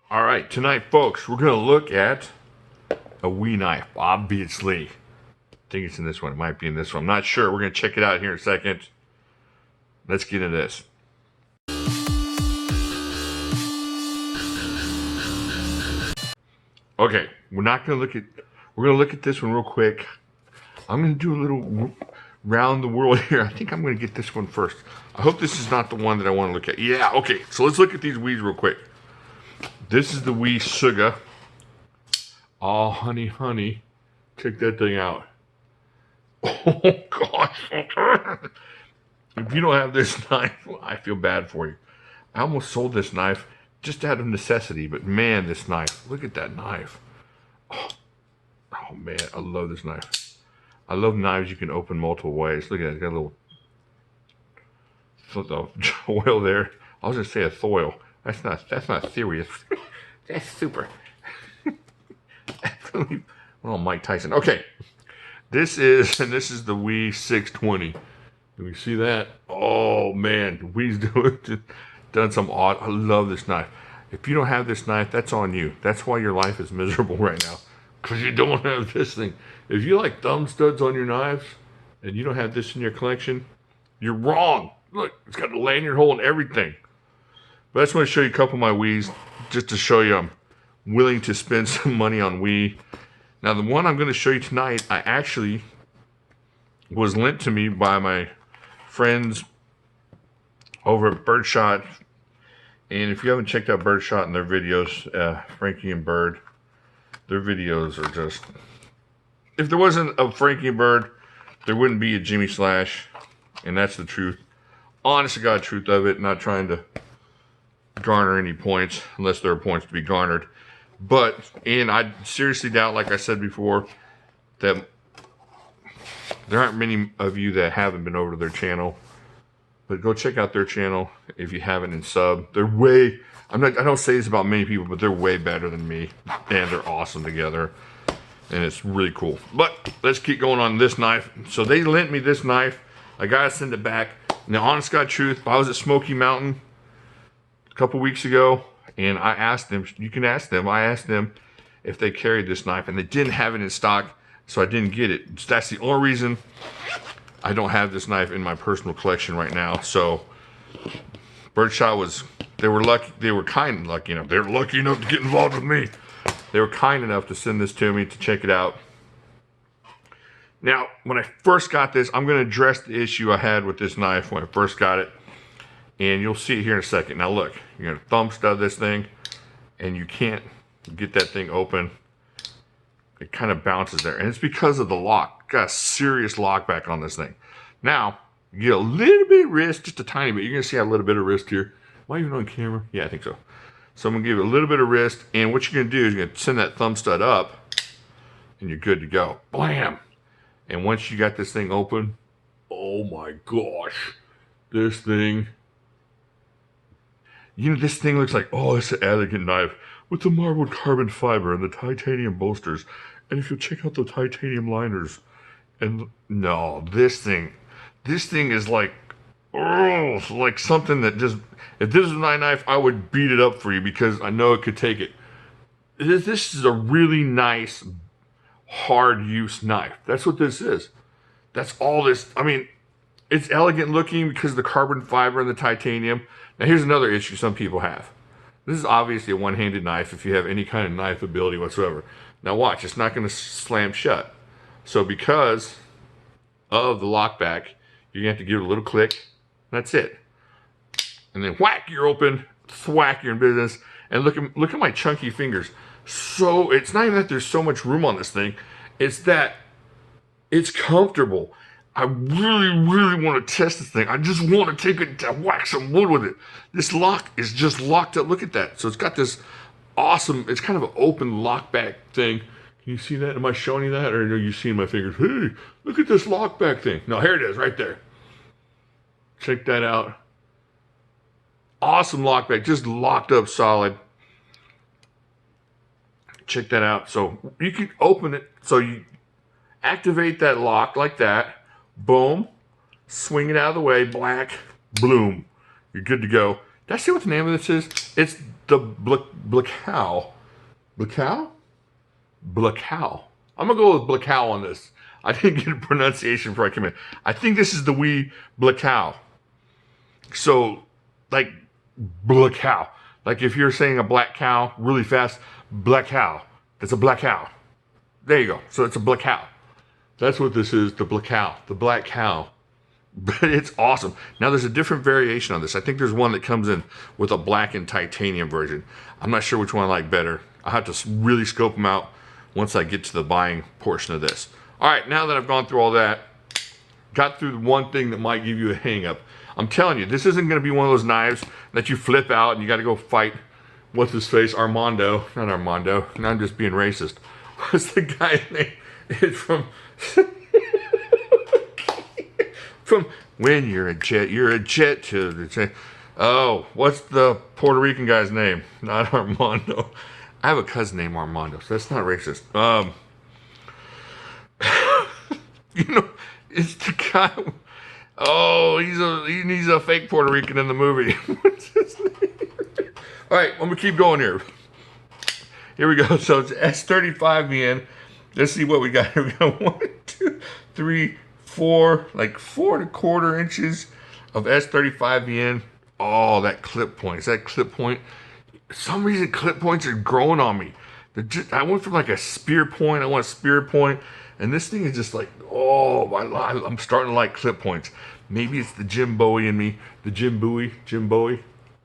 All right, tonight, folks, we're going to look at a WE knife, obviously. I think it's in this one. It might be in this one. I'm not sure. We're going to check it out here in a second. Let's get into this. Okay, we're going to look at this one real quick. I'm going to do a little round the world here. I think I'm going to get this one first. I hope this is not the one that I want to look at. Yeah, okay. So let's look at these WEs real quick. This is the WE Suga. Oh, honey, honey. Check that thing out. Oh, gosh. If you don't have this knife, I feel bad for you. I almost sold this knife just out of necessity, but man, this knife. Look at that knife. Oh man, I love this knife. I love knives you can open multiple ways. Look at it, it's got a little oil there. I was gonna say a thoil. That's not serious. That's super. Well, Mike Tyson. Okay, this is the WE 620. Do we see that? Oh man, WE's done some odd. I love this knife. If you don't have this knife, that's on you. That's why your life is miserable right now, because you don't have this thing. If you like thumb studs on your knives and you don't have this in your collection, you're wrong. Look, it's got a lanyard hole and everything. But I just want to show you a couple of my WEs, just to show you I'm willing to spend some money on WE. Now, the one I'm going to show you tonight, I actually was lent to me by my friends over at Birdshot. And if you haven't checked out Birdshot and their videos, Frankie and Bird, their videos are just... If there wasn't a Frankie and Bird, there wouldn't be a Jimislash. And that's the truth. Honest to God truth of it. Not trying to garner any points, unless there are points to be garnered. And I seriously doubt, like I said before, that there aren't many of you that haven't been over to their channel. But go check out their channel if you haven't, and sub. They're way... I don't say this about many people, but they're way better than me. And they're awesome together. And it's really cool. But let's keep going on this knife. So they lent me this knife. I gotta send it back. Now, honest God truth, I was at Smoky Mountain a couple weeks ago, and I asked them, you can ask them, I asked them if they carried this knife, and they didn't have it in stock, so I didn't get it. That's the only reason I don't have this knife in my personal collection right now. So Birdshot they were lucky, they were lucky enough to get involved with me. They were kind enough to send this to me to check it out. Now, when I first got this, I'm going to address the issue I had with this knife when I first got it. And you'll see it here in a second. Now look, you're going to thumb stud this thing, and you can't get that thing open. It kind of bounces there. And it's because of the lock. Got a serious lock back on this thing. Now, you get a little bit of wrist, just a tiny bit. You're going to see a little bit of wrist here. Am I even on camera? Yeah, I think so. So I'm going to give it a little bit of wrist. And what you're going to do is you're going to send that thumb stud up, and you're good to go. Blam! And once you got this thing open, oh my gosh, this thing, this thing looks like, oh, it's an elegant knife with the marbled carbon fiber and the titanium bolsters. And if you check out the titanium liners, and no, this thing is like, oh, like something that just, if this was my knife, I would beat it up for you because I know it could take it. This is a really nice, hard use knife. That's what this is. That's all this. I mean, it's elegant looking because of the carbon fiber and the titanium. Now here's another issue some people have. This is obviously a one-handed knife if you have any kind of knife ability whatsoever. Now watch, it's not going to slam shut. So because of the lockback, you're going to have to give it a little click. That's it. And then whack, you're open. Thwack, you're in business. And look at my chunky fingers. So it's not even that there's so much room on this thing. It's that it's comfortable. I really, really want to test this thing. I just want to take it to whack some wood with it. This lock is just locked up. Look at that. So it's got this awesome, it's kind of an open lockback thing. Can you see that? Am I showing you that? Or are you seeing my fingers? Hey, look at this lockback thing. No, here it is right there. Check that out. Awesome lockback. Just locked up solid. Check that out. So you can open it. So you activate that lock like that. Boom. Swing it out of the way. Black. Bloom. You're good to go. Did I say what the name of this is? It's the Blacao. Blacao? Blacao. I'm going to go with Blacao on this. I didn't get a pronunciation before I came in. I think this is the WE Blacao. So, like, Blacao. Like if you're saying a black cow really fast, black cow. It's a black cow. There you go. So it's a black cow. That's what this is, the Blacao, the black cow. But it's awesome. Now there's a different variation on this. I think there's one that comes in with a black and titanium version. I'm not sure which one I like better. I'll have to really scope them out once I get to the buying portion of this. All right, now that I've gone through all that, got through the one thing that might give you a hang up. I'm telling you, this isn't going to be one of those knives that you flip out and you got to go fight, what's his face, Armando. Not Armando. Now I'm just being racist. What's the guy's name? It's from... From when you're a jet to the jet. Oh, what's the Puerto Rican guy's name? Not Armando. I have a cousin named Armando, so that's not racist. You know, it's the guy. Oh, he's a fake Puerto Rican in the movie. What's his name? All right, I'm gonna keep going here. Here we go. So it's S35 VN. Let's see what we got here. We got 1, 2, 3, 4, like 4¼ inches of S35 VN. Oh, that clip point. Is that clip point? For some reason, clip points are growing on me. I went from like a spear point. I want a spear point. And this thing is just like, oh, I'm starting to like clip points. Maybe it's the Jim Bowie in me. The Jim Bowie.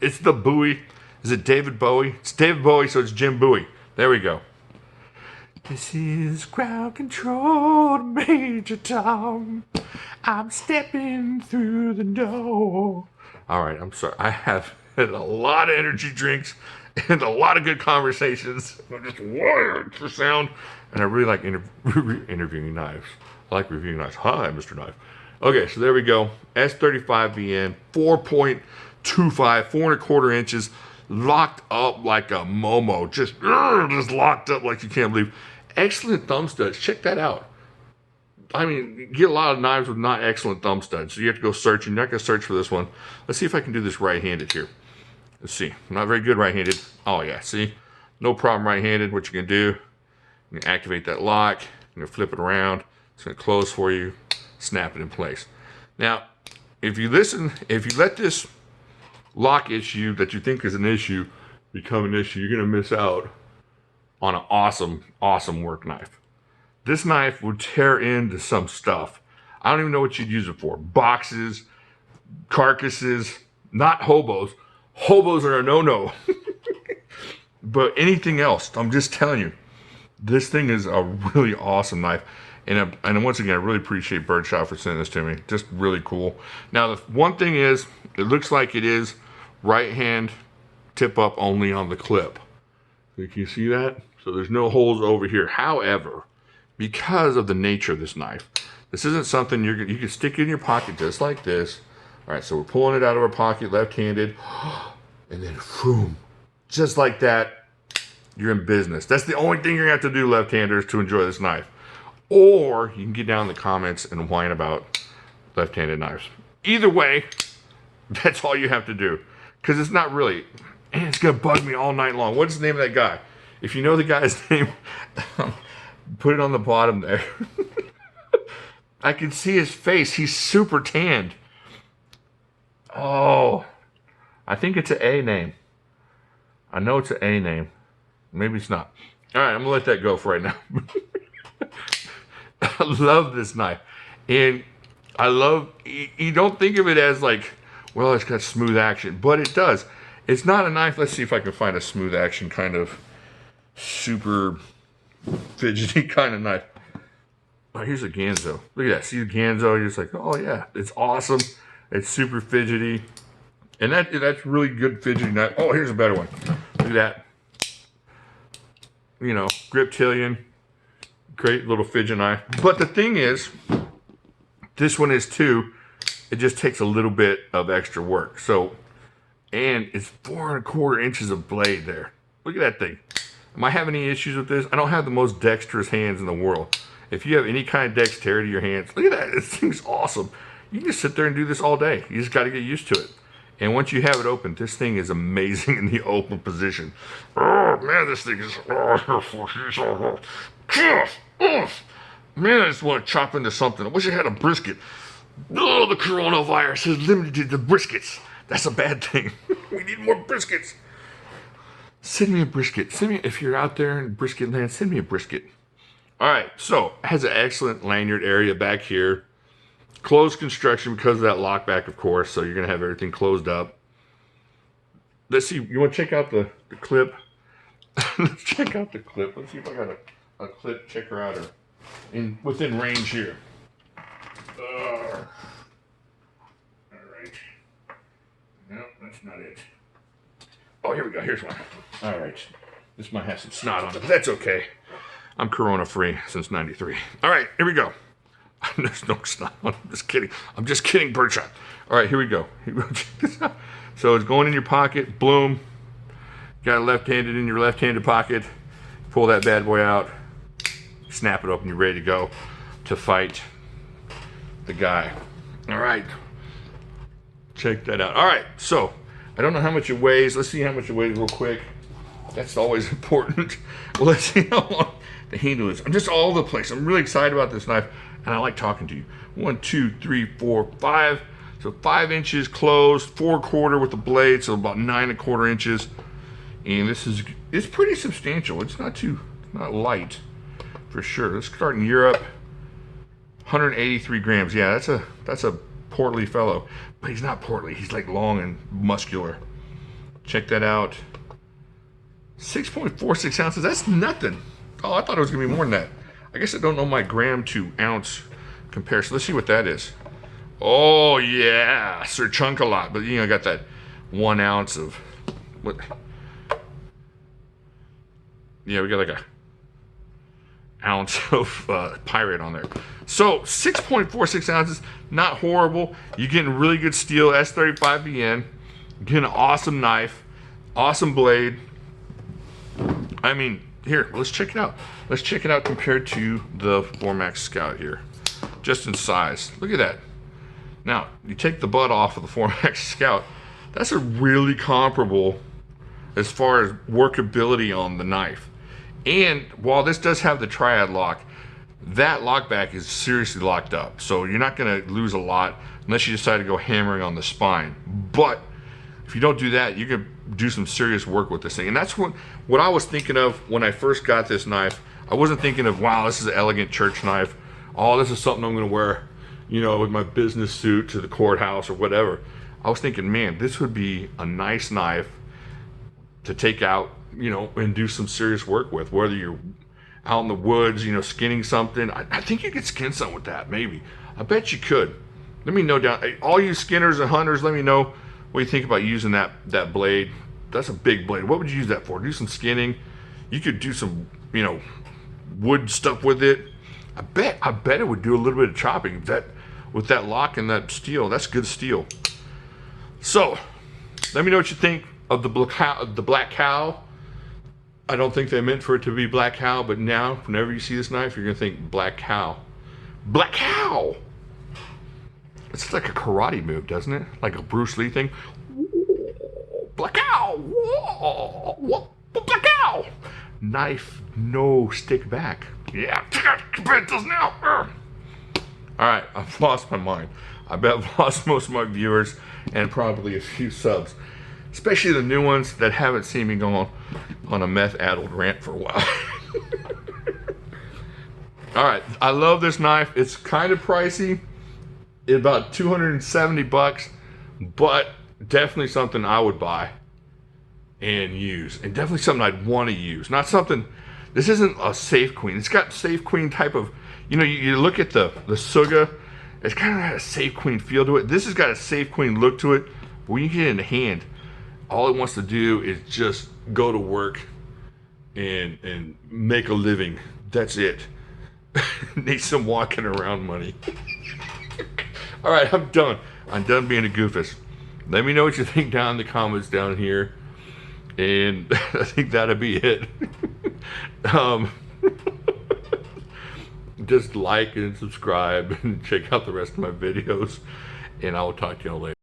It's the Bowie. Is it David Bowie? It's David Bowie, so it's Jim Bowie. There we go. This is crowd controlled Major Tom. I'm stepping through the door. All right, I'm sorry. I have had a lot of energy drinks and a lot of good conversations. I'm just wired for sound. And I really like interviewing knives. I like reviewing knives. Hi, Mr. Knife. Okay, so there we go. S35 VN, 4.25, 4¼ inches. Locked up like a Momo. Just locked up like you can't believe. Excellent thumb studs. Check that out. I mean, you get a lot of knives with not excellent thumb studs. So you have to go searching. You're not going to search for this one. Let's see if I can do this right-handed here. Let's see. I'm not very good right-handed. Oh, yeah. See? No problem right-handed. What you can do, you can activate that lock. You're going to flip it around. It's going to close for you. Snap it in place. Now, if you let this lock issue that you think is an issue become an issue, you're going to miss out on an awesome work knife. This knife would tear into some stuff. I don't even know what you'd use it for. Boxes, carcasses, not hobos. Hobos are a no-no. But anything else, I'm just telling you, this thing is a really awesome knife. And once again, I really appreciate Birdshot for sending this to me. Just really cool. Now, the one thing is, it looks like it is right hand tip up only on the clip. So can you see that? So there's no holes over here. However, because of the nature of this knife, this isn't something you can stick in your pocket just like this. All right, so we're pulling it out of our pocket left-handed, and then boom, just like that, you're in business. That's the only thing you're gonna have to do, left-handers, to enjoy this knife. Or you can get down in the comments and whine about left-handed knives. Either way, that's all you have to do. Because it's not really, and it's going to bug me all night long. What's the name of that guy? If you know the guy's name, put it on the bottom there. I can see his face. He's super tanned. Oh, I think it's an A name. I know it's an A name. Maybe it's not. All right, I'm going to let that go for right now. I love this knife. And I love, you don't think of it as like, well, it's got smooth action, but it does. It's not a knife. Let's see if I can find a smooth action kind of super fidgety kind of knife. Oh, here's a Ganzo. Look at that. See the Ganzo? You're just like, oh yeah, it's awesome. It's super fidgety. And that's really good fidgety knife. Oh, here's a better one. Look at that. You know, Griptilian. Great little fidget knife. But the thing is, this one is too, it just takes a little bit of extra work. So, and it's 4¼ inches of blade there. Look at that thing. Am I having any issues with this? I don't have the most dexterous hands in the world. If you have any kind of dexterity in your hands, look at that. This thing's awesome. You can just sit there and do this all day. You just got to get used to it. And once you have it open, this thing is amazing in the open position. Oh man, this thing is, man, I just want to chop into something. I wish I had a brisket. Oh, the coronavirus has limited the briskets. That's a bad thing. We need more briskets. Send me a brisket. Send me, if you're out there in brisket land, send me a brisket. All right, so it has an excellent lanyard area back here. Closed construction because of that lock back, of course, so you're going to have everything closed up. Let's see, you want to check out the clip? Let's check out the clip. Let's see if I got a clip checker out within range here. All right. No, that's not it. Oh, here we go. Here's one. All right. This might have some snot on it, but that's okay. I'm corona-free since '93. All right, here we go. There's no snot on it. I'm just kidding. I'm just kidding, Birdshot. All right, here we go. Check this out. So it's going in your pocket. Bloom. Got it left-handed in your left-handed pocket. Pull that bad boy out. Snap it open. You're ready to go to fight the guy. All right. Check that out. All right, so I don't know how much it weighs. Let's see how much it weighs real quick. That's always important. Well, let's see how long the handle is. I'm just all over the place. I'm really excited about this knife, and I like talking to you. 1, 2, 3, 4, 5. So 5 inches closed, 4/4 with the blade, so about 9¼ inches. And it's pretty substantial. It's not light for sure. Let's start in Europe. 183 grams. Yeah, that's a portly fellow, but he's not portly. He's like long and muscular. Check that out. 6.46 ounces. That's nothing. Oh, I thought it was gonna be more than that. I guess I don't know my gram to ounce comparison. Let's see what that is. Oh yeah, Sir Chunk a lot, but you know, I got that 1 ounce of what? Yeah, we got like a ounce of pirate on there. So 6.46 ounces, not horrible. You're getting really good steel, S35VN. Getting an awesome knife, awesome blade. I mean, here, let's check it out. Let's check it out compared to the Formax Scout here, just in size. Look at that. Now, you take the butt off of the Formax Scout. That's a really comparable as far as workability on the knife. And while this does have the triad lock, that lockback is seriously locked up. So you're not gonna lose a lot unless you decide to go hammering on the spine. But if you don't do that, you can do some serious work with this thing. And that's what I was thinking of when I first got this knife. I wasn't thinking of, wow, this is an elegant church knife. Oh, this is something I'm gonna wear, you know, with my business suit to the courthouse or whatever. I was thinking, man, this would be a nice knife to take out, you know, and do some serious work with, whether you're out in the woods, you know, skinning something. I think you could skin something with that, maybe. I bet you could. Let me know down, all you skinners and hunters, let me know what you think about using that blade. That's a big blade. What would you use that for? Do some skinning. You could do some, you know, wood stuff with it. I bet it would do a little bit of chopping. With that lock and that steel, that's good steel. So, let me know what you think of the Black Cow. I don't think they meant for it to be Black Cow, but now, whenever you see this knife, you're gonna think Black Cow. Black Cow! It's like a karate move, doesn't it? Like a Bruce Lee thing. Black Cow! Black Cow! Knife, no stick back. Yeah, it does now. All right, I've lost my mind. I bet I've lost most of my viewers and probably a few subs, especially the new ones that haven't seen me go on a meth-addled rant for a while. All right, I love this knife. It's kind of pricey, about 270 bucks, but definitely something I would buy and use, and definitely something I'd want to use. Not something, this isn't a Safe Queen. It's got Safe Queen type of, you know, you look at the Suga, it's kind of got a Safe Queen feel to it. This has got a Safe Queen look to it. But when you get it in the hand, all it wants to do is just go to work and make a living. That's it. Need some walking around money. All right, I'm done. I'm done being a goofus. Let me know what you think down in the comments down here. And I think that'll be it. Just like and subscribe and check out the rest of my videos. And I will talk to you all later.